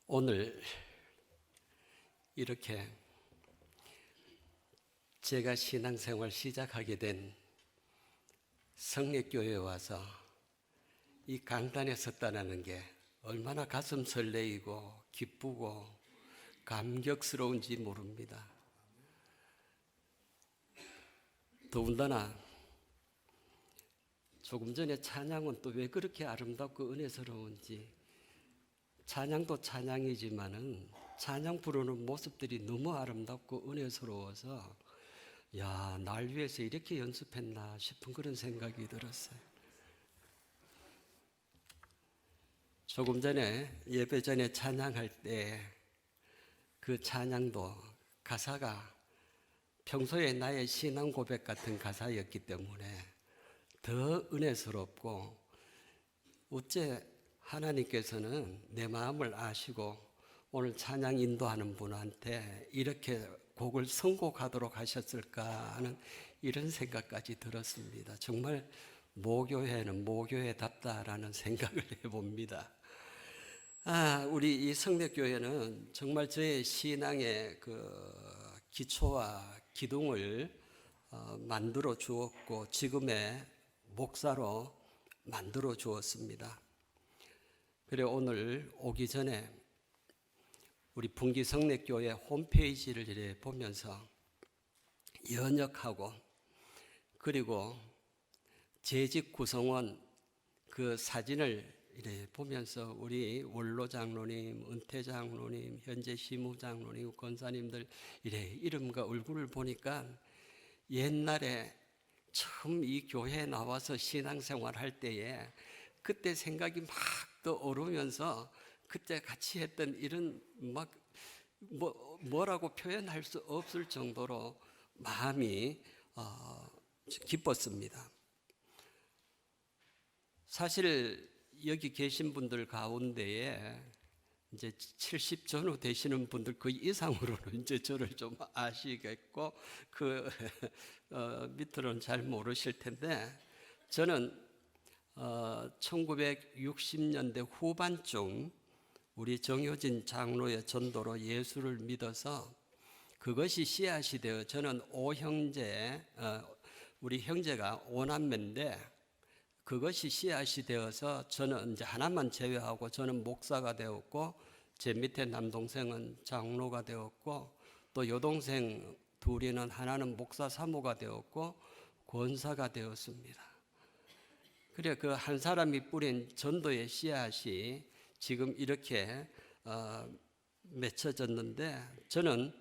오늘 이렇게 제가 신앙생활 시작하게 된 성례교회에 와서 이 강단에 섰다는 게 얼마나 가슴 설레이고 기쁘고 감격스러운지 모릅니다. 더군다나 조금 전에 찬양은 또 왜 그렇게 아름답고 은혜스러운지, 찬양도 찬양이지만은 찬양 부르는 모습들이 너무 아름답고 은혜스러워서 야, 날 위해서 이렇게 연습했나 싶은 그런 생각이 들었어요. 조금 전에 예배 전에 찬양할 때 그 찬양도 가사가 평소에 나의 신앙 고백 같은 가사였기 때문에 더 은혜스럽고, 어째 하나님께서는 내 마음을 아시고 오늘 찬양 인도하는 분한테 이렇게 곡을 선곡하도록 하셨을까 하는 이런 생각까지 들었습니다. 정말 모교회는 모교회답다라는 생각을 해봅니다. 우리 이 성례교회는 정말 저의 신앙의 그 기초와 기둥을 만들어 주었고 지금의 목사로 만들어 주었습니다. 그래 오늘 오기 전에 우리 분기 성례교회 홈페이지를 이렇게 보면서 연역하고, 그리고 재직 구성원 그 사진을 이렇게 보면서 우리 원로 장로님, 은퇴 장로님, 현재 시무 장로님, 권사님들 이래 이름과 얼굴을 보니까 옛날에 처음 이 교회에 나와서 신앙생활 할 때에 그때 생각이 막 떠오르면서 그때 같이 했던 이런 뭐라고 표현할 수 없을 정도로 마음이 기뻤습니다. 사실 여기 계신 분들 가운데에 이제 70 전후 되시는 분들 그 이상으로는 이제 저를 좀 아시겠고 그 밑으로는 잘 모르실 텐데, 저는 1960년대 후반쯤 우리 정효진 장로의 전도로 예수를 믿어서 그것이 씨앗이 되어 저는 오형제, 우리 형제가 오남매인데 그것이 씨앗이 되어서 저는 이제 하나만 제외하고 저는 목사가 되었고, 제 밑에 남동생은 장로가 되었고, 또 여동생 둘이는 하나는 목사 사모가 되었고 권사가 되었습니다. 그래 그 한 사람이 뿌린 전도의 씨앗이 지금 이렇게 맺혀졌는데, 저는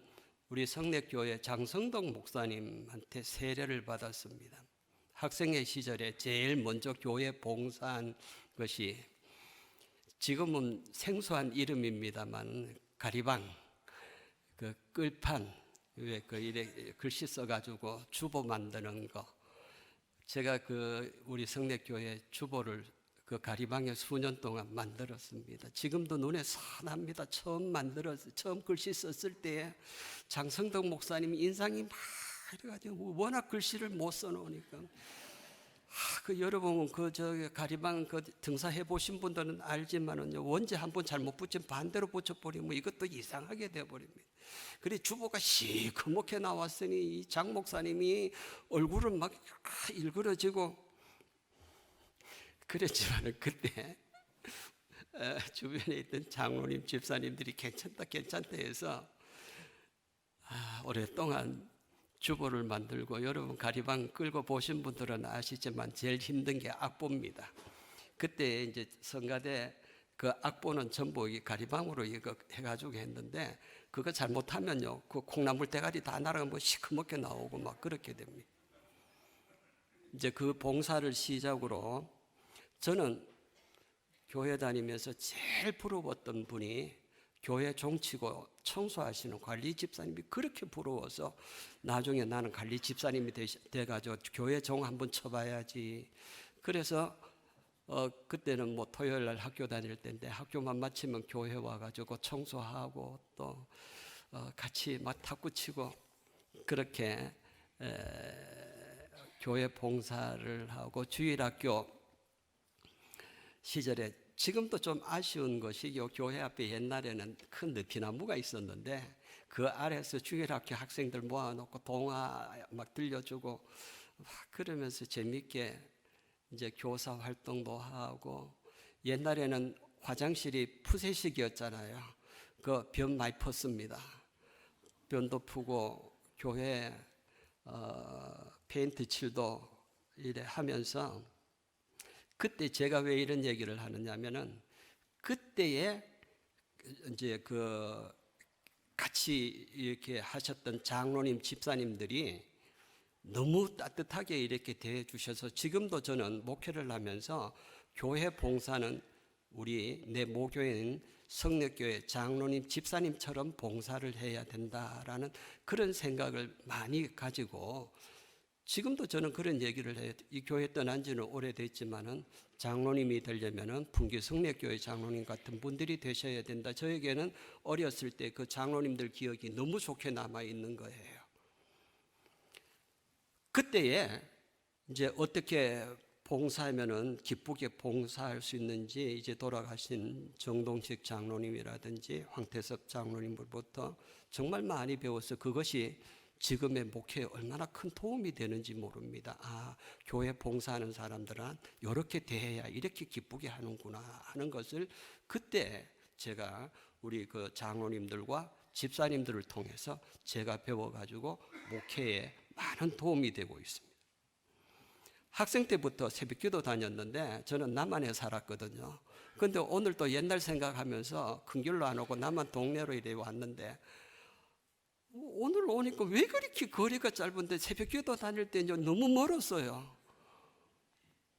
우리 성례교회 장성덕 목사님한테 세례를 받았습니다. 학생의 시절에 제일 먼저 교회 봉사한 것이, 지금은 생소한 이름입니다만 가리방, 그 끌판, 왜 그 이래 글씨 써가지고 주보 만드는 거, 제가 그 우리 성례교회 주보를 그 가리방에 수년 동안 만들었습니다. 지금도 눈에 선합니다. 처음 글씨 썼을 때 장성덕 목사님 인상이 막 이래가지고 워낙 글씨를 못 써놓으니까 그 여러분 저 가리방 그 등사해 보신 분들은 알지만은요, 원재 한번 잘못 붙이면 반대로 붙여버리면 이것도 이상하게 되어버립니다. 그래 주보가 시커멓게 나왔으니 이 장 목사님이 얼굴은 막 일그러지고 그랬지만은 그때 주변에 있던 장로님 집사님들이 괜찮다 해서 오랫동안 주보를 만들고, 여러분 가리방 끌고 보신 분들은 아시지만 제일 힘든 게 악보입니다. 그때 이제 성가대 그 악보는 전부 이 가리방으로 이거 해가지고 했는데, 그거 잘못하면요 그 콩나물 대가리 다 날아가면 뭐 시커멓게 나오고 막 그렇게 됩니다. 이제 그 봉사를 시작으로 저는 교회 다니면서 제일 부러웠던 분이 교회 종치고 청소하시는 관리 집사님이 그렇게 부러워서 나중에 나는 관리 집사님이 돼가지고 교회 종 한번 쳐봐야지. 그래서 그때는 뭐 토요일 날 학교 다닐 때인데 학교만 마치면 교회 와가지고 청소하고 또 같이 막 탁구 치고 그렇게 교회 봉사를 하고, 주일학교 시절에 지금도 좀 아쉬운 것이 요 교회 앞에 옛날에는 큰 느티나무가 있었는데 그 아래에서 주일학교 학생들 모아놓고 동화 막 들려주고 막 그러면서 재밌게 이제 교사 활동도 하고, 옛날에는 화장실이 푸세식이었잖아요. 그 변 많이 폈습니다. 변도 푸고 교회 페인트 칠도 이래 하면서, 그때 제가 왜 이런 얘기를 하느냐면은 그때에 이제 그 같이 이렇게 하셨던 장로님, 집사님들이 너무 따뜻하게 이렇게 대해 주셔서 지금도 저는 목회를 하면서 교회 봉사는 우리 내 모교회는 성력교회 장로님, 집사님처럼 봉사를 해야 된다라는 그런 생각을 많이 가지고, 지금도 저는 그런 얘기를 해요. 이 교회 떠난 지는 오래됐지만은 장로님이 되려면은 풍기 성례교회 장로님 같은 분들이 되셔야 된다. 저에게는 어렸을 때 그 장로님들 기억이 너무 좋게 남아 있는 거예요. 그때에 이제 어떻게 봉사하면은 기쁘게 봉사할 수 있는지, 이제 돌아가신 정동식 장로님이라든지 황태섭 장로님으로부터 정말 많이 배워서 그것이 지금의 목회에 얼마나 큰 도움이 되는지 모릅니다. 아, 교회 봉사하는 사람들은 이렇게 대해야 이렇게 기쁘게 하는구나 하는 것을 그때 제가 우리 그 장로님들과 집사님들을 통해서 제가 배워가지고 목회에 많은 도움이 되고 있습니다. 학생 때부터 새벽기도 다녔는데 저는 남한에 살았거든요. 그런데 오늘 또 옛날 생각하면서 큰 길로 안 오고 남한 동네로 이래 왔는데, 오늘 오니까 왜 그렇게 거리가 짧은데 새벽기도 다닐 때 너무 멀었어요.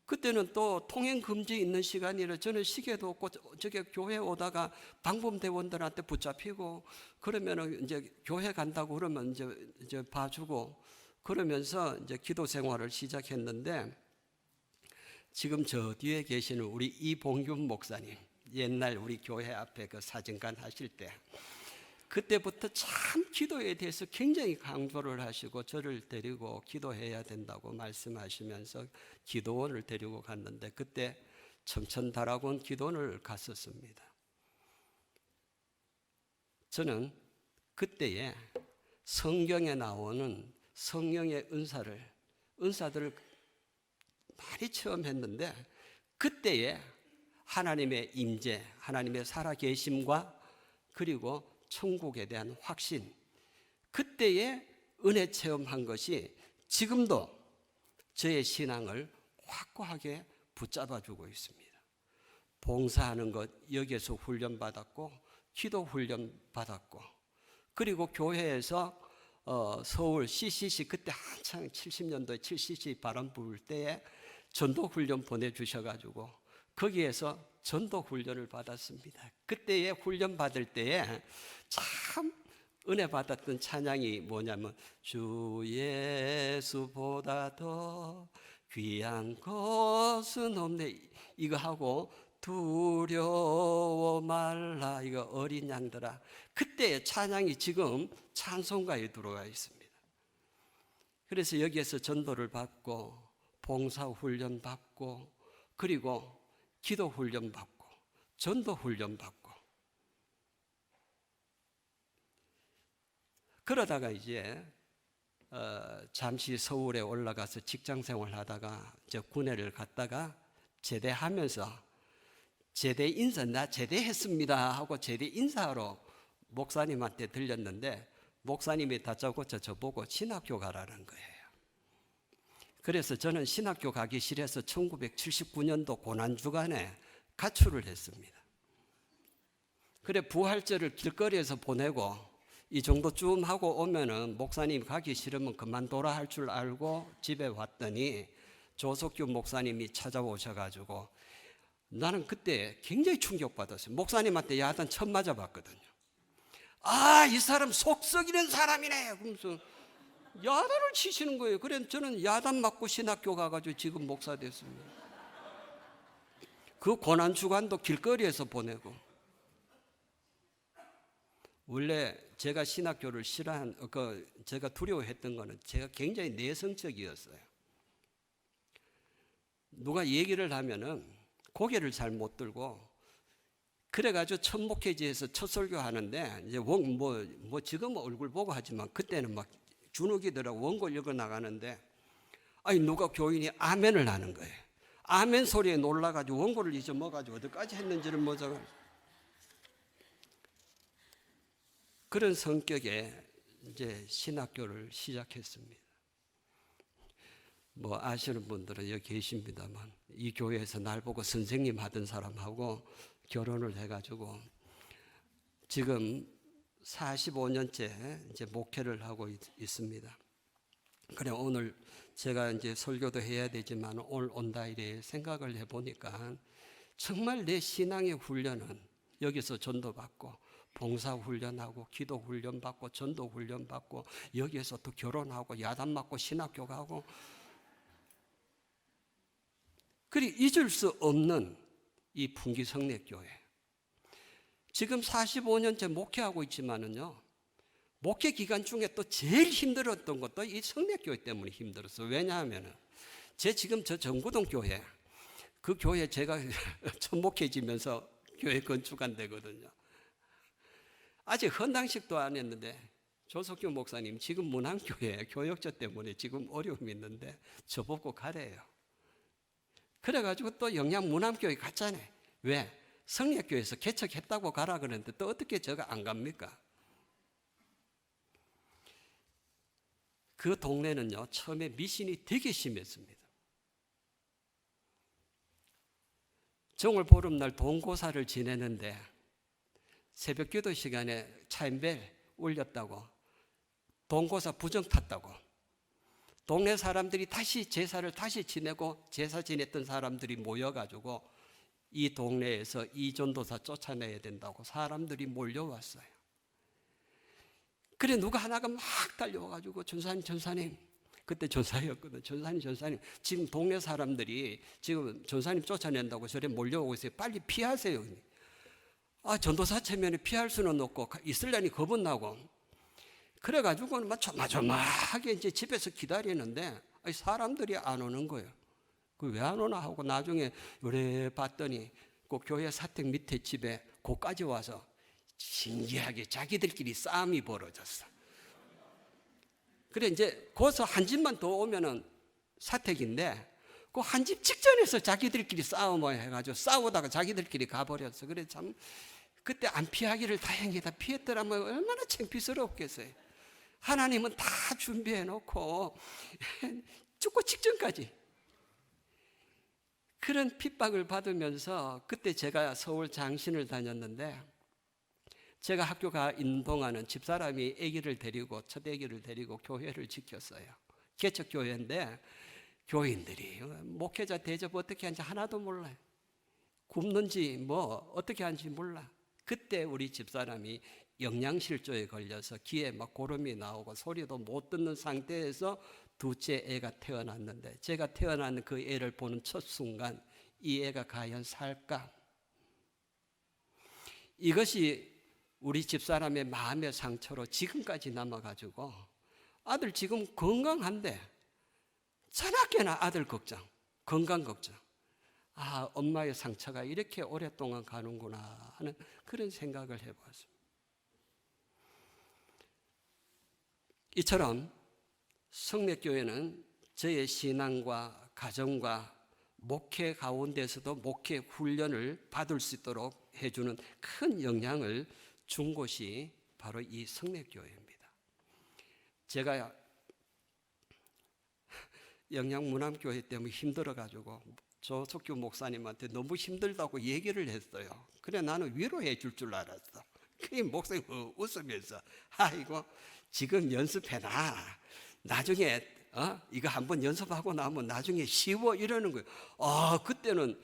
그때는 또 통행 금지 있는 시간이라 저는 시계도 없고 저게 교회 오다가 방범대원들한테 붙잡히고 그러면은 이제 교회 간다고 그러면 이제 봐주고 그러면서 이제 기도 생활을 시작했는데, 지금 저 뒤에 계시는 우리 이봉균 목사님, 옛날 우리 교회 앞에 그 사진관 하실 때 그때부터 참 기도에 대해서 굉장히 강조를 하시고 저를 데리고 기도해야 된다고 말씀하시면서 기도원을 데리고 갔는데, 그때 청천다락원 기도원을 갔었습니다. 저는 그때에 성경에 나오는 성령의 은사들을 많이 체험했는데, 그때에 하나님의 임재, 하나님의 살아계심과 그리고 천국에 대한 확신, 그때의 은혜 체험한 것이 지금도 저의 신앙을 확고하게 붙잡아주고 있습니다. 봉사하는 것 여기에서 훈련받았고 기도 훈련받았고, 그리고 교회에서 서울 CCC 그때 한창 70년도에 7cc 바람 불 때에 전도 훈련 보내주셔가지고 거기에서 전도 훈련을 받았습니다. 그때에 훈련 받을 때에 참 은혜 받았던 찬양이 뭐냐면 주 예수보다 더 귀한 것은 없네, 이거 하고 두려워 말라, 이거 어린 양들아. 그때의 찬양이 지금 찬송가에 들어가 있습니다. 그래서 여기에서 전도를 받고 봉사 훈련 받고 그리고 기도 훈련 받고 전도 훈련 받고, 그러다가 이제 잠시 서울에 올라가서 직장 생활하다가 저 군회를 갔다가 제대하면서 제대 인사, 나 제대했습니다 하고 제대 인사하러 목사님한테 들렸는데, 목사님이 다짜고짜 저보고 신학교 가라는 거예요. 그래서 저는 신학교 가기 싫어서 1979년도 고난주간에 가출을 했습니다. 그래 부활절을 길거리에서 보내고 이 정도쯤 하고 오면은 목사님 가기 싫으면 그만둬라 할 줄 알고 집에 왔더니 조석규 목사님이 찾아오셔가지고, 나는 그때 굉장히 충격받았어요. 목사님한테 야단 처음 맞아봤거든요. 아, 이 사람 속 썩이는 사람이네 그러면서 야단을 치시는 거예요. 그래서 저는 야단 맞고 신학교 가가지고 지금 목사 됐습니다. 그 고난주간도 길거리에서 보내고. 원래 제가 신학교를 제가 두려워했던 거는 제가 굉장히 내성적이었어요. 누가 얘기를 하면은 고개를 잘 못 들고 그래가지고 첫 목회지에서 첫 설교 하는데 이제 지금 얼굴 보고 하지만 그때는 막 주눅이더라고. 원고 읽어 나가는데 아니 누가 교인이 아멘을 하는 거예요. 아멘 소리에 놀라가지고 원고를 잊어먹어가지고 어디까지 했는지를 모르고 그런 성격의 이제 신학교를 시작했습니다. 뭐 아시는 분들은 여기 계십니다만 이 교회에서 날 보고 선생님 하던 사람하고 결혼을 해가지고 지금 45년째 이제 목회를 하고 있습니다. 그래 오늘 제가 이제 설교도 해야 되지만 오늘 온다 이래 생각을 해보니까 정말 내 신앙의 훈련은 여기서 전도받고 봉사훈련하고 기도훈련받고 전도훈련받고 여기에서 또 결혼하고 야단 맞고 신학교 가고 그리 잊을 수 없는 이 풍기성례교회. 지금 45년째 목회하고 있지만은요. 목회 기간 중에 또 제일 힘들었던 것도 이 성례교회 때문에 힘들었어요. 왜냐하면은 지금 저 정구동 교회 그 교회 제가 첫 목회지면서 교회 건축한 데거든요. 아직 헌당식도 안 했는데 조석규 목사님 지금 문안교회 교역자 때문에 지금 어려움이 있는데 저보고 가래요. 그래가지고 또 영양 문안교회 갔잖아요. 왜? 성례교회에서 개척했다고 가라 그러는데 또 어떻게 저가 안 갑니까? 그 동네는요 처음에 미신이 되게 심했습니다. 정월 보름날 동고사를 지내는데 새벽 기도 시간에 차인벨 울렸다고 동고사 부정 탔다고 동네 사람들이 다시 제사를 다시 지내고 제사 지냈던 사람들이 모여가지고 이 동네에서 이전도사 쫓아내야 된다고 사람들이 몰려왔어요. 그래 누가 하나가 막 달려와가지고 전사님 그때 전사였거든. 전사님 지금 동네 사람들이 지금 전사님 쫓아낸다고 저래 몰려오고 있어요. 빨리 피하세요. 전도사 체면에 피할 수는 없고 있으려니 겁은 나고 그래가지고는 막 조마조마하게 이제 집에서 기다리는데 사람들이 안 오는 거예요. 그 왜 안 오나 하고 나중에 요래 봤더니 그 교회 사택 밑에 집에 고까지 와서 신기하게 자기들끼리 싸움이 벌어졌어. 그래 이제 거기서 한 집만 더 오면은 사택인데 그 한 집 직전에서 자기들끼리 싸움을 해가지고 싸우다가 자기들끼리 가버렸어. 그래 참 그때 안 피하기를 다행이다. 피했더라면 얼마나 창피스럽겠어요. 하나님은 다 준비해 놓고 죽고 직전까지 그런 핍박을 받으면서 그때 제가 서울 장신을 다녔는데 제가 학교 가 있는 동안은 집사람이 아기를 데리고 첫 아기를 데리고 교회를 지켰어요. 개척교회인데 교인들이 목회자 대접 어떻게 하는지 하나도 몰라요. 굽는지 뭐 어떻게 하는지 몰라. 그때 우리 집사람이 영양실조에 걸려서 귀에 막 고름이 나오고 소리도 못 듣는 상태에서 둘째 애가 태어났는데 제가 태어난 그 애를 보는 첫 순간 이 애가 과연 살까? 이것이 우리 집사람의 마음의 상처로 지금까지 남아가지고 아들 지금 건강한데 자나깨나 아들 걱정, 건강 걱정. 엄마의 상처가 이렇게 오랫동안 가는구나 하는 그런 생각을 해보았습니다. 이처럼 성례교회는 저의 신앙과 가정과 목회 가운데서도 목회 훈련을 받을 수 있도록 해주는 큰 영향을 준 곳이 바로 이 성례교회입니다. 제가 영양문암교회 때문에 힘들어가지고 조석규 목사님한테 너무 힘들다고 얘기를 했어요. 그래 나는 위로해 줄 줄 알았어. 그 목사님 웃으면서 아이고 지금 연습해놔. 나중에 이거 한번 연습하고 나면 나중에 쉬워 이러는 거예요. 그때는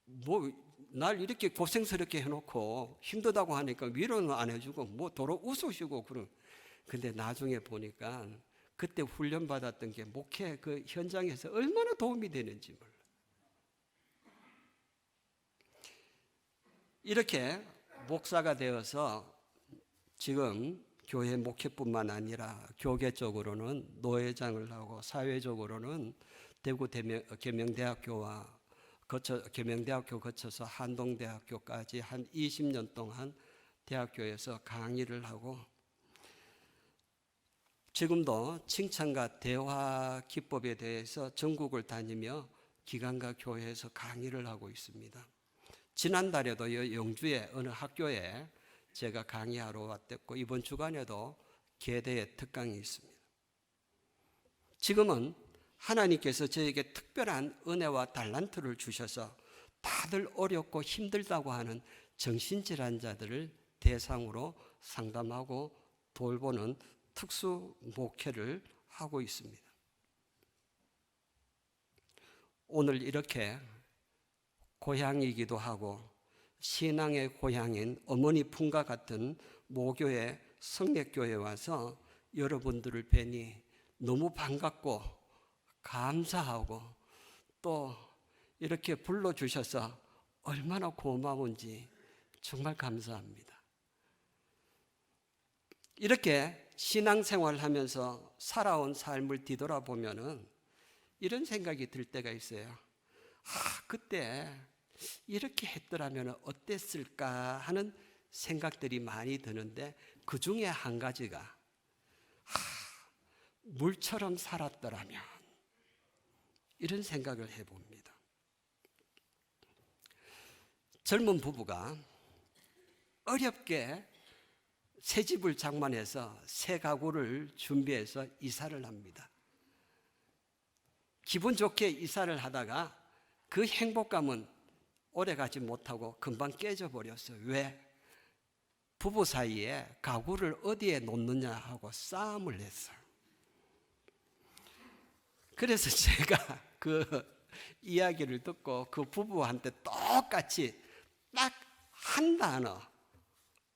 뭐 날 이렇게 고생스럽게 해놓고 힘들다고 하니까 위로는 안 해주고 뭐 도로 웃으시고 그런. 근데 나중에 보니까 그때 훈련받았던 게 목회 그 현장에서 얼마나 도움이 되는지 몰라. 이렇게 목사가 되어서 지금 교회 목회뿐만 아니라 교계적으로는 노회장을 하고 사회적으로는 대구 계명대학교와 계명대학교 거쳐서 한동대학교까지 한 20년 동안 대학교에서 강의를 하고 지금도 칭찬과 대화 기법에 대해서 전국을 다니며 기관과 교회에서 강의를 하고 있습니다. 지난달에도 영주의 어느 학교에 제가 강의하러 왔댔고 이번 주간에도 계대에 특강이 있습니다. 지금은 하나님께서 저에게 특별한 은혜와 달란트를 주셔서 다들 어렵고 힘들다고 하는 정신질환자들을 대상으로 상담하고 돌보는 특수 목회를 하고 있습니다. 오늘 이렇게 고향이기도 하고 신앙의 고향인 어머니 품과 같은 모교의 성례교회에 와서 여러분들을 뵈니 너무 반갑고 감사하고 또 이렇게 불러주셔서 얼마나 고마운지 정말 감사합니다. 이렇게 신앙생활을 하면서 살아온 삶을 뒤돌아보면은 이런 생각이 들 때가 있어요. 그때 이렇게 했더라면 어땠을까 하는 생각들이 많이 드는데 그 중에 한 가지가 물처럼 살았더라면 이런 생각을 해봅니다. 젊은 부부가 어렵게 새 집을 장만해서 새 가구를 준비해서 이사를 합니다. 기분 좋게 이사를 하다가 그 행복감은 오래가지 못하고 금방 깨져버렸어요. 왜? 부부 사이에 가구를 어디에 놓느냐 하고 싸움을 했어요. 그래서 제가 그 이야기를 듣고 그 부부한테 똑같이 딱 한 단어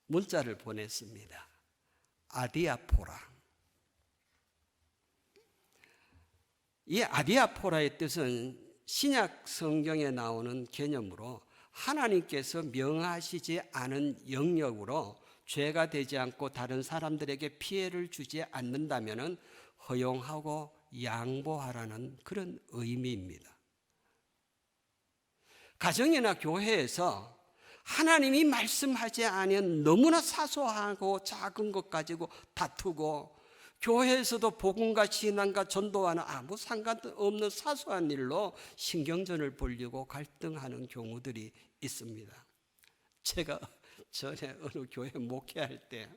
문자를 보냈습니다. 아디아포라. 이 아디아포라의 뜻은 신약 성경에 나오는 개념으로 하나님께서 명하시지 않은 영역으로 죄가 되지 않고 다른 사람들에게 피해를 주지 않는다면 허용하고 양보하라는 그런 의미입니다. 가정이나 교회에서 하나님이 말씀하지 않은 너무나 사소하고 작은 것 가지고 다투고 교회에서도 복음과 신앙과 전도와는 아무 상관없는 사소한 일로 신경전을 벌이고 갈등하는 경우들이 있습니다. 제가 전에 어느 교회 목회할 때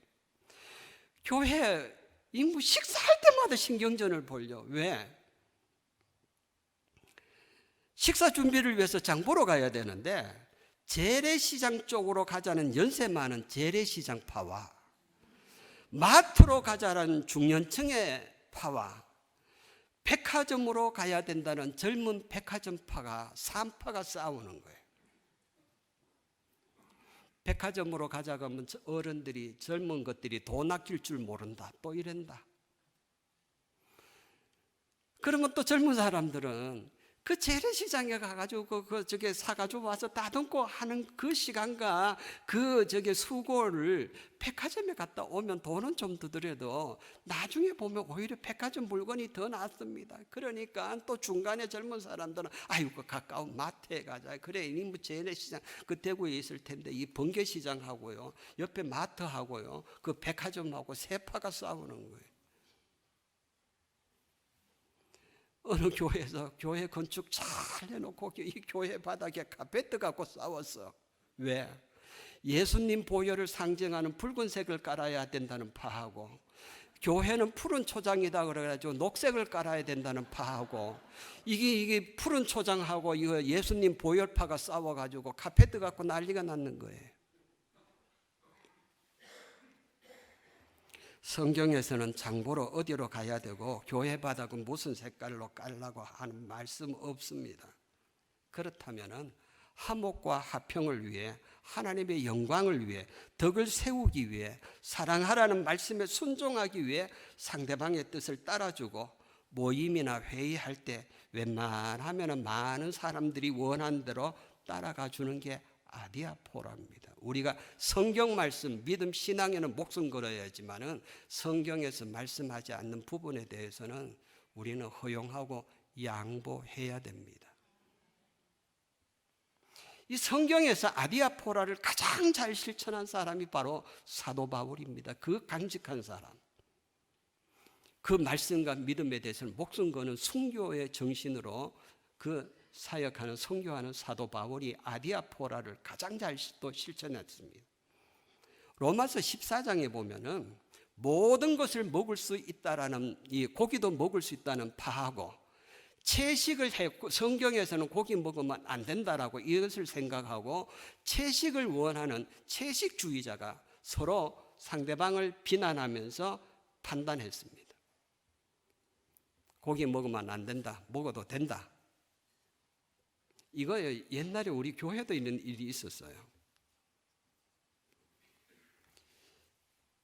교회 인구 식사할 때마다 신경전을 벌여. 왜? 식사 준비를 위해서 장 보러 가야 되는데 재래시장 쪽으로 가자는 연세 많은 재래시장 파와 마트로 가자는 중년층의 파와 백화점으로 가야 된다는 젊은 백화점파가 3파가 싸우는 거예요. 백화점으로 가자고 하면 어른들이 젊은 것들이 돈 아낄 줄 모른다 또 이런다. 그러면 또 젊은 사람들은 그 재래시장에 가가지고 저게 사가지고 와서 다듬고 하는 그 시간과 수고를 백화점에 갔다 오면 돈은 좀 더더라도 나중에 보면 오히려 백화점 물건이 더 낫습니다. 그러니까 또 중간에 젊은 사람들은 아이고 가까운 마트에 가자. 그래 이미 재래시장 그 대구에 있을 텐데 이 번개시장하고요 옆에 마트하고요 그 백화점하고 세파가 싸우는 거예요. 어느 교회에서 교회 건축 잘 해놓고 이 교회 바닥에 카페트 갖고 싸웠어. 왜? 예수님 보혈을 상징하는 붉은색을 깔아야 된다는 파하고 교회는 푸른 초장이다 그래가지고 녹색을 깔아야 된다는 파하고 이게 푸른 초장하고 이거 예수님 보혈파가 싸워가지고 카페트 갖고 난리가 났는 거예요. 성경에서는 장보러 어디로 가야 되고 교회 바닥은 무슨 색깔로 깔라고 하는 말씀 없습니다. 그렇다면 화목과 화평을 위해 하나님의 영광을 위해 덕을 세우기 위해 사랑하라는 말씀에 순종하기 위해 상대방의 뜻을 따라주고 모임이나 회의할 때 웬만하면 많은 사람들이 원하는 대로 따라가 주는 게 아디아포라입니다. 우리가 성경 말씀, 믿음, 신앙에는 목숨 걸어야지만은 성경에서 말씀하지 않는 부분에 대해서는 우리는 허용하고 양보해야 됩니다. 이 성경에서 아디아포라를 가장 잘 실천한 사람이 바로 사도 바울입니다. 그 강직한 사람. 그 말씀과 믿음에 대해서는 목숨 거는 순교의 정신으로 그 사역하는 선교하는 사도 바울이 아디아포라를 가장 잘 또 실천했습니다. 로마서 14장에 보면은 모든 것을 먹을 수 있다라는, 이 고기도 먹을 수 있다는 파하고, 채식을 했고, 성경에서는 고기 먹으면 안 된다라고 이것을 생각하고 채식을 원하는 채식주의자가 서로 상대방을 비난하면서 판단했습니다. 고기 먹으면 안 된다, 먹어도 된다. 이거 옛날에 우리 교회도 있는 일이 있었어요.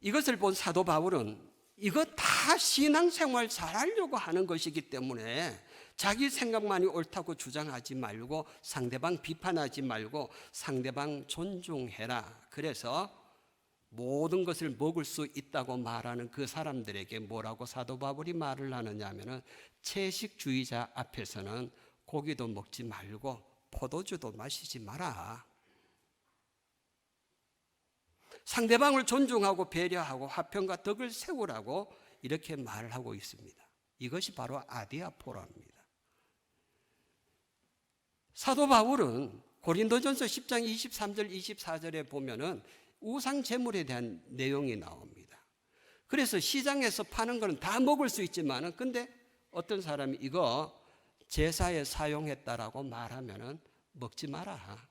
이것을 본 사도 바울은 이거 다 신앙생활 잘하려고 하는 것이기 때문에 자기 생각만이 옳다고 주장하지 말고 상대방 비판하지 말고 상대방 존중해라. 그래서 모든 것을 먹을 수 있다고 말하는 그 사람들에게 뭐라고 사도 바울이 말을 하느냐 하면은 채식주의자 앞에서는 고기도 먹지 말고 포도주도 마시지 마라. 상대방을 존중하고 배려하고 화평과 덕을 세우라고 이렇게 말을 하고 있습니다. 이것이 바로 아디아포라입니다. 사도 바울은 고린도전서 10장 23절 24절에 보면은 우상 제물에 대한 내용이 나옵니다. 그래서 시장에서 파는 거는 다 먹을 수 있지만은 근데 어떤 사람이 이거 제사에 사용했다라고 말하면은 먹지 마라.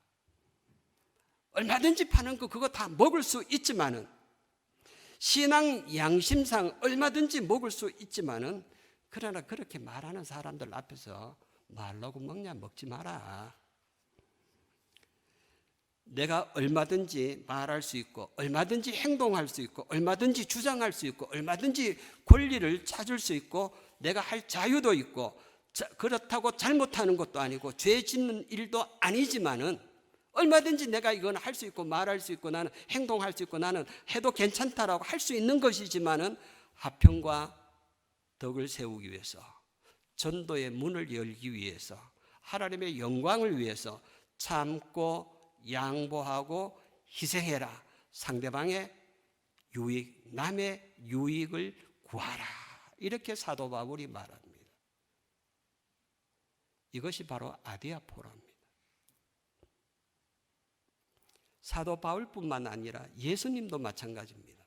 얼마든지 파는 거 그거 다 먹을 수 있지만은 신앙 양심상 얼마든지 먹을 수 있지만은 그러나 그렇게 말하는 사람들 앞에서 말라고 먹냐, 먹지 마라. 내가 얼마든지 말할 수 있고 얼마든지 행동할 수 있고 얼마든지 주장할 수 있고 얼마든지 권리를 찾을 수 있고 내가 할 자유도 있고 그렇다고 잘못하는 것도 아니고 죄 짓는 일도 아니지만은 얼마든지 내가 이건 할 수 있고 말할 수 있고 나는 행동할 수 있고 나는 해도 괜찮다라고 할 수 있는 것이지만은 화평과 덕을 세우기 위해서 전도의 문을 열기 위해서 하나님의 영광을 위해서 참고 양보하고 희생해라. 상대방의 유익, 남의 유익을 구하라. 이렇게 사도 바울이 말합니다. 이것이 바로 아디아포라입니다. 사도 바울뿐만 아니라 예수님도 마찬가지입니다.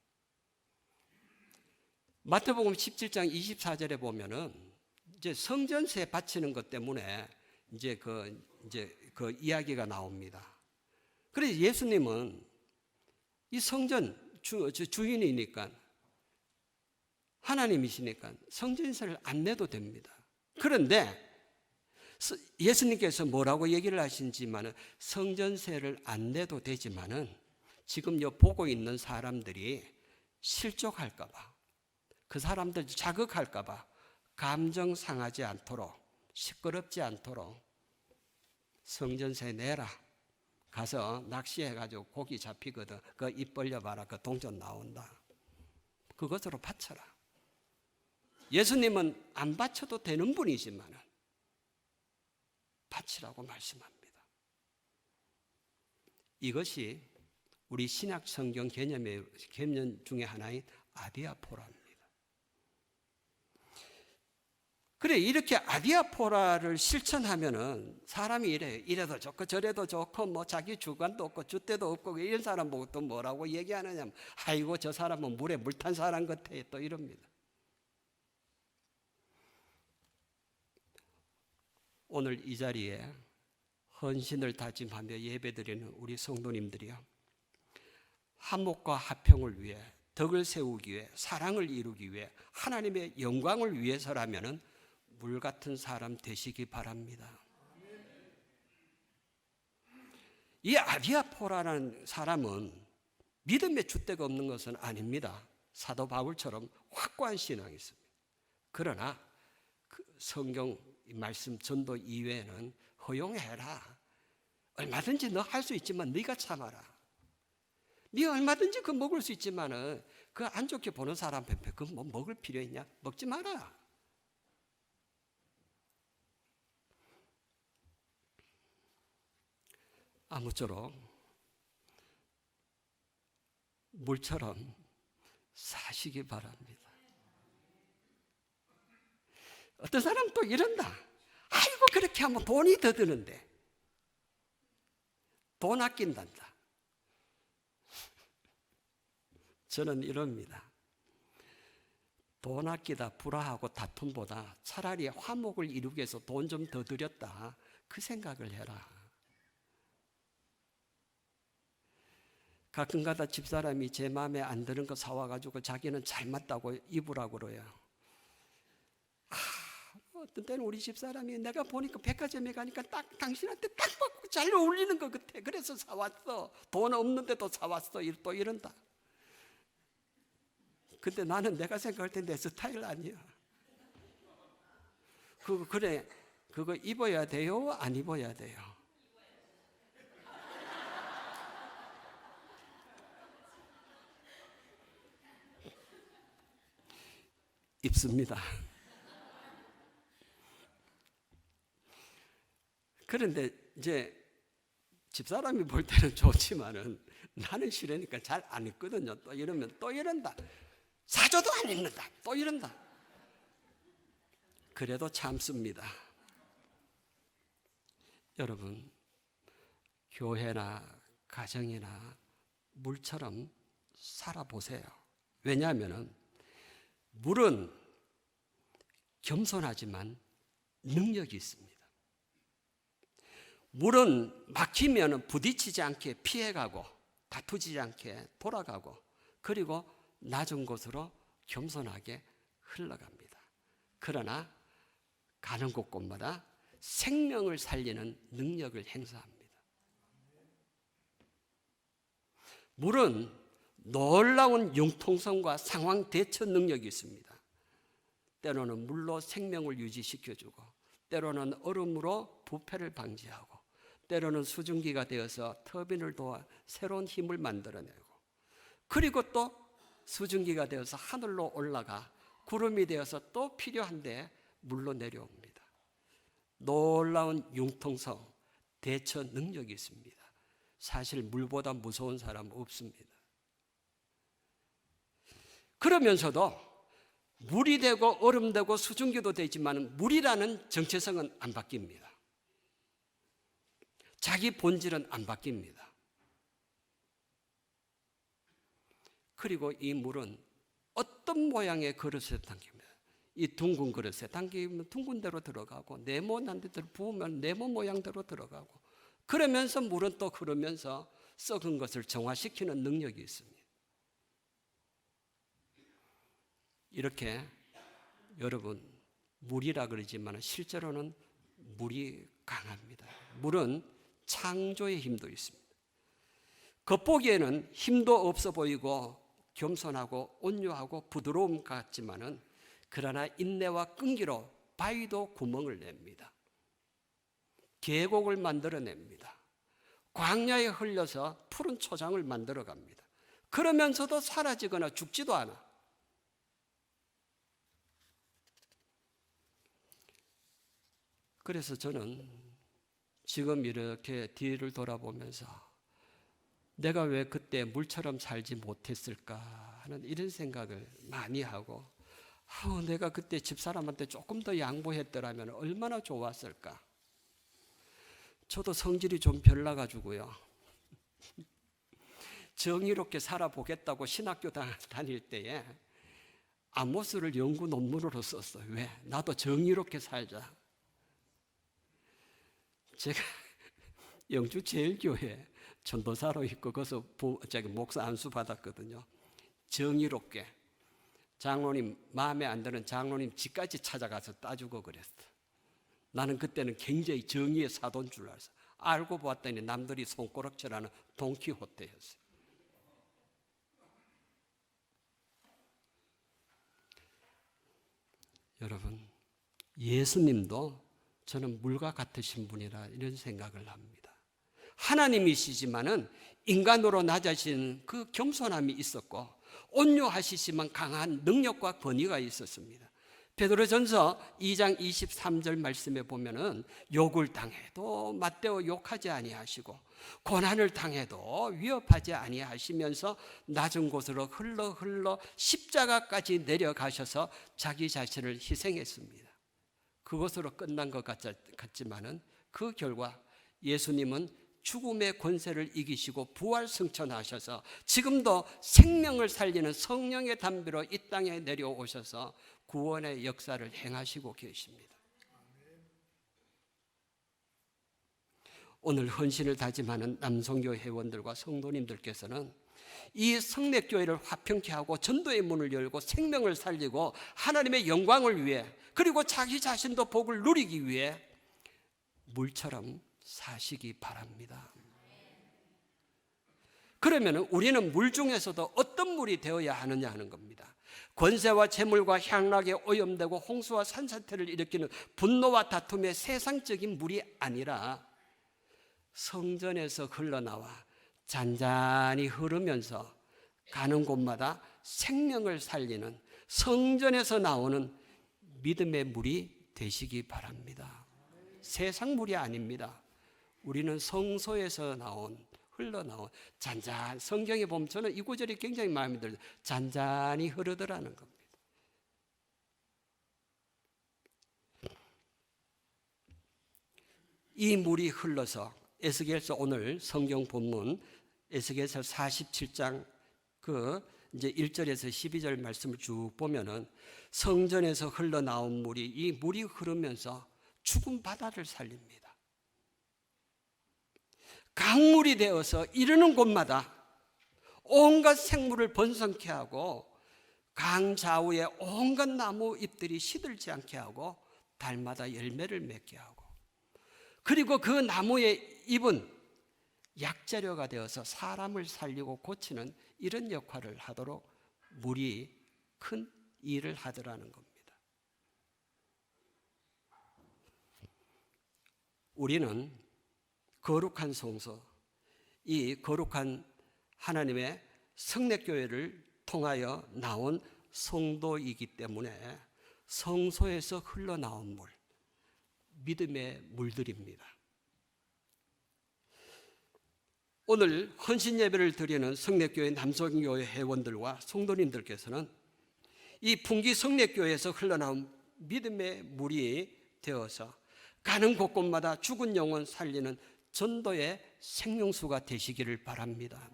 마태복음 17장 24절에 보면은 이제 성전세 바치는 것 때문에 이제 그 이야기가 나옵니다. 그래서 예수님은 이 성전 주인이니까 하나님이시니까 성전세를 안 내도 됩니다. 그런데 예수님께서 뭐라고 얘기를 하신지만은 성전세를 안 내도 되지만은 지금 보고 있는 사람들이 실족할까봐 그 사람들 자극할까봐 감정 상하지 않도록 시끄럽지 않도록 성전세 내라. 가서 낚시해가지고 고기 잡히거든. 그 입 벌려봐라. 그 동전 나온다. 그것으로 바쳐라. 예수님은 안 바쳐도 되는 분이지만은 바치라고 말씀합니다. 이것이 우리 신약 성경 개념 중에 하나인 아디아포라입니다. 그래, 이렇게 아디아포라를 실천하면은 사람이 이래도 좋고 저래도 좋고 뭐 자기 주관도 없고 줏대도 없고 이런 사람 보고 또 뭐라고 얘기하느냐. 아이고 저 사람은 물에 물 탄 사람 같아 또 이럽니다. 오늘 이 자리에 헌신을 다짐하며 예배드리는 우리 성도님들이요, 화목과 화평을 위해 덕을 세우기 위해 사랑을 이루기 위해 하나님의 영광을 위해서라면은 물 같은 사람 되시기 바랍니다. 이 아디아포라는 사람은 믿음의 줏대가 없는 것은 아닙니다. 사도 바울처럼 확고한 신앙이 있습니다. 그러나 그 성경 말씀 전도 이외에는 허용해라. 얼마든지 너 할 수 있지만 네가 참아라. 네 얼마든지 그 먹을 수 있지만은 그 안 좋게 보는 사람 앞에 그 뭐 먹을 필요 있냐? 먹지 마라. 아무쪼록 물처럼 사시기 바랍니다. 어떤 사람은 또 이런다. 아이고 그렇게 하면 돈이 더 드는데 돈 아낀단다. 저는 이럽니다. 돈 아끼다 불화하고 다툼보다 차라리 화목을 이루기 위해서 돈 좀 더 들였다, 그 생각을 해라. 가끔가다 집사람이 제 마음에 안 드는 거 사와가지고 자기는 잘 맞다고 입으라고 그래요. 어떤 때는 우리 집사람이 내가 보니까 백화점에 가니까 딱 당신한테 딱 맞고 잘 어울리는 것 같아. 그래서 사왔어. 돈 없는데도 사왔어. 또 이런다. 근데 나는 내가 생각할 때 내 스타일 아니야. 그래, 그거 입어야 돼요? 안 입어야 돼요? 입습니다. 그런데 이제 집사람이 볼 때는 좋지만은 나는 싫으니까 잘 안 입거든요. 또 이러면 또 이런다. 사줘도 안 입는다. 또 이런다. 그래도 참습니다. 여러분, 교회나 가정이나 물처럼 살아보세요. 왜냐하면 물은 겸손하지만 능력이 있습니다. 물은 막히면 부딪히지 않게 피해가고 다투지 않게 돌아가고 그리고 낮은 곳으로 겸손하게 흘러갑니다. 그러나 가는 곳곳마다 생명을 살리는 능력을 행사합니다. 물은 놀라운 융통성과 상황 대처 능력이 있습니다. 때로는 물로 생명을 유지시켜주고 때로는 얼음으로 부패를 방지하고 때로는 수증기가 되어서 터빈을 도와 새로운 힘을 만들어내고 그리고 또 수증기가 되어서 하늘로 올라가 구름이 되어서 또 필요한데 물로 내려옵니다. 놀라운 융통성, 대처 능력이 있습니다. 사실 물보다 무서운 사람은 없습니다. 그러면서도 물이 되고 얼음 되고 수증기도 되지만 물이라는 정체성은 안 바뀝니다. 자기 본질은 안 바뀝니다. 그리고 이 물은 어떤 모양의 그릇에 담깁니다. 이 둥근 그릇에 담기면 둥근 대로 들어가고 네모난 데를 부으면 네모 모양대로 들어가고 그러면서 물은 또 흐르면서 썩은 것을 정화시키는 능력이 있습니다. 이렇게 여러분 물이라 그러지만 실제로는 물이 강합니다. 물은 창조의 힘도 있습니다. 겉보기에는 힘도 없어 보이고 겸손하고 온유하고 부드러움 같지만은 그러나 인내와 끈기로 바위도 구멍을 냅니다. 계곡을 만들어냅니다. 광야에 흘려서 푸른 초장을 만들어갑니다. 그러면서도 사라지거나 죽지도 않아. 그래서 저는 지금 이렇게 뒤를 돌아보면서 내가 왜 그때 물처럼 살지 못했을까 하는 이런 생각을 많이 하고 내가 그때 집사람한테 조금 더 양보했더라면 얼마나 좋았을까. 저도 성질이 좀 별나가지고요. 정의롭게 살아보겠다고 신학교 다닐 때에 아모스를 연구 논문으로 썼어요. 왜? 나도 정의롭게 살자. 제가 영주제일교회 전도사로 있고 거기서 목사 안수 받았거든요. 정의롭게 장로님 마음에 안 드는 장로님 집까지 찾아가서 따주고 그랬어. 나는 그때는 굉장히 정의의 사도인 줄 알았어. 알고 봤더니 남들이 손가락질하는 돈키호테였어요. 여러분, 예수님도 저는 물과 같으신 분이라 이런 생각을 합니다. 하나님이시지만은 인간으로 낮아진 그 겸손함이 있었고 온유하시지만 강한 능력과 권위가 있었습니다. 베드로전서 2장 23절 말씀에 보면은 욕을 당해도 맞대어 욕하지 아니하시고 고난을 당해도 위협하지 아니하시면서 낮은 곳으로 흘러 십자가까지 내려가셔서 자기 자신을 희생했습니다. 그것으로 끝난 것 같지만은 그 결과 예수님은 죽음의 권세를 이기시고 부활 승천하셔서 지금도 생명을 살리는 성령의 담비로 이 땅에 내려오셔서 구원의 역사를 행하시고 계십니다. 오늘 헌신을 다짐하는 남성교 회원들과 성도님들께서는 이 성례교회를 화평케 하고 전도의 문을 열고 생명을 살리고 하나님의 영광을 위해, 그리고 자기 자신도 복을 누리기 위해 물처럼 사시기 바랍니다. 그러면 우리는 물 중에서도 어떤 물이 되어야 하느냐 하는 겁니다. 권세와 재물과 향락에 오염되고 홍수와 산사태를 일으키는 분노와 다툼의 세상적인 물이 아니라 성전에서 흘러나와 잔잔히 흐르면서 가는 곳마다 생명을 살리는 성전에서 나오는 믿음의 물이 되시기 바랍니다. 세상 물이 아닙니다. 우리는 성소에서 흘러나온 잔잔, 성경에 보면 저는 이 구절이 굉장히 마음에 들어요. 잔잔히 흐르더라는 겁니다. 이 물이 흘러서 에스겔서, 오늘 성경 본문 에스겔서 47장 이제 1절에서 12절 말씀을 쭉 보면은 성전에서 흘러나온 물이, 이 물이 흐르면서 죽은 바다를 살립니다. 강물이 되어서 이르는 곳마다 온갖 생물을 번성케 하고 강 좌우에 온갖 나무 잎들이 시들지 않게 하고 달마다 열매를 맺게 하고, 그리고 그 나무의 잎은 약재료가 되어서 사람을 살리고 고치는 이런 역할을 하도록 물이 큰 일을 하더라는 겁니다. 우리는 거룩한 성소, 이 거룩한 하나님의 성례교회를 통하여 나온 성도이기 때문에 성소에서 흘러나온 물, 믿음의 물들입니다. 오늘 헌신 예배를 드리는 성례교회 남성교회 회원들과 성도님들께서는 이 풍기 성례교회에서 흘러나온 믿음의 물이 되어서 가는 곳곳마다 죽은 영혼 살리는 전도의 생명수가 되시기를 바랍니다.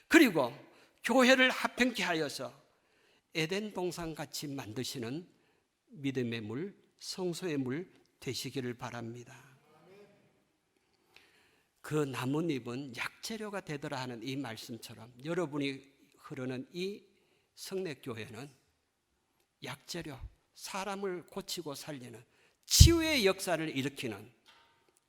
그리고 교회를 화평케 하여서 에덴 동산 같이 만드시는 믿음의 물, 성소의 물 되시기를 바랍니다. 그 나뭇잎은 약재료가 되더라 하는 이 말씀처럼 여러분이 흐르는 이 성례교회는 약재료, 사람을 고치고 살리는 치유의 역사를 일으키는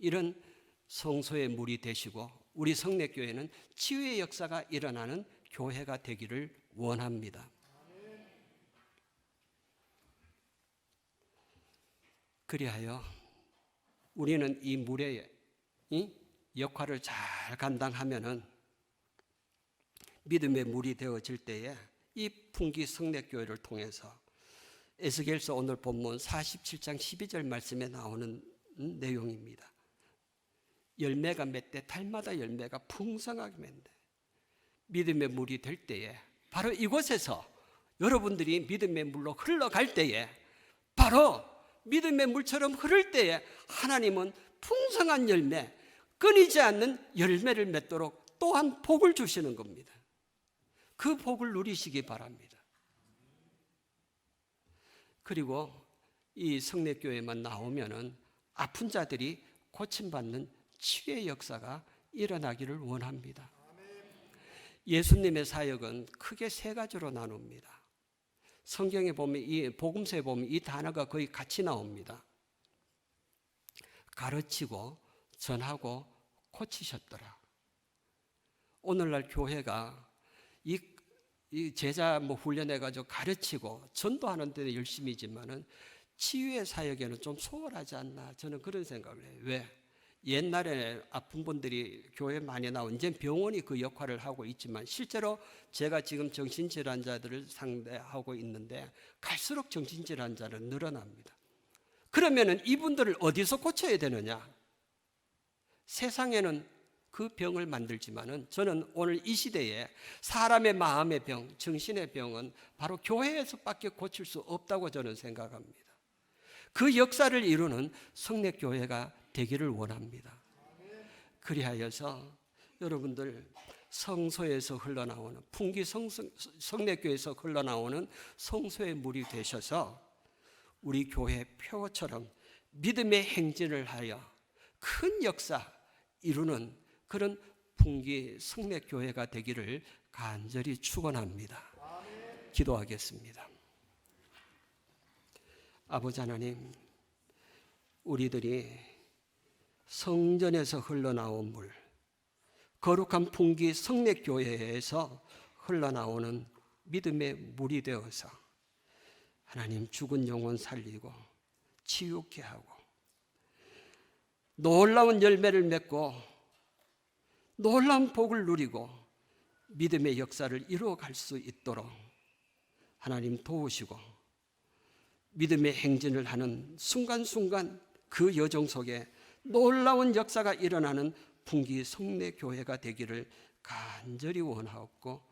이런 성소의 물이 되시고, 우리 성례교회는 치유의 역사가 일어나는 교회가 되기를 원합니다. 그리하여 우리는 이 물의 역할을 잘 감당하면은 믿음의 물이 되어질 때에 이 풍기 성례교회를 통해서 에스겔서 오늘 본문 47장 12절 말씀에 나오는 내용입니다. 열매가 맺되 달마다 열매가 풍성하게 맺는데 믿음의 물이 될 때에 바로 이곳에서 여러분들이 믿음의 물로 흘러갈 때에, 바로 믿음의 물처럼 흐를 때에 하나님은 풍성한 열매, 끊이지 않는 열매를 맺도록 또한 복을 주시는 겁니다. 그 복을 누리시기 바랍니다. 그리고 이 성례교회만 나오면은 아픈 자들이 고침받는 치유의 역사가 일어나기를 원합니다. 예수님의 사역은 크게 세 가지로 나눕니다. 성경에 보면, 이 복음서에 보면 이 단어가 거의 같이 나옵니다. 가르치고 전하고 고치셨더라. 오늘날 교회가 이 제자 훈련해가지고 가르치고 전도하는 데는 열심히지만은 치유의 사역에는 좀 소홀하지 않나, 저는 그런 생각을 해요. 왜? 옛날에 아픈 분들이 교회 많이 나온 이제 병원이 그 역할을 하고 있지만 실제로 제가 지금 정신질환자들을 상대하고 있는데 갈수록 정신질환자는 늘어납니다. 그러면은 이분들을 어디서 고쳐야 되느냐? 세상에는 그 병을 만들지만은 저는 오늘 이 시대에 사람의 마음의 병, 정신의 병은 바로 교회에서밖에 고칠 수 없다고 저는 생각합니다. 그 역사를 이루는 성례교회가 되기를 원합니다. 그리하여서 여러분들 성소에서 흘러나오는 풍기 성례교회에서 흘러나오는 성소의 물이 되셔서 우리 교회 표처럼 믿음의 행진을 하여 큰 역사 이루는 그런 풍기 성례교회가 되기를 간절히 축원합니다. 기도하겠습니다. 아버지 하나님, 우리들이 성전에서 흘러나온 물, 거룩한 풍기 성례교회에서 흘러나오는 믿음의 물이 되어서 하나님 죽은 영혼 살리고 치유케 하고 놀라운 열매를 맺고 놀라운 복을 누리고 믿음의 역사를 이루어갈 수 있도록 하나님 도우시고 믿음의 행진을 하는 순간순간 그 여정 속에 놀라운 역사가 일어나는 풍기 성례교회가 되기를 간절히 원하옵고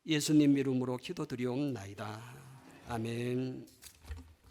예수님 이름으로 기도드리옵나이다. 아멘.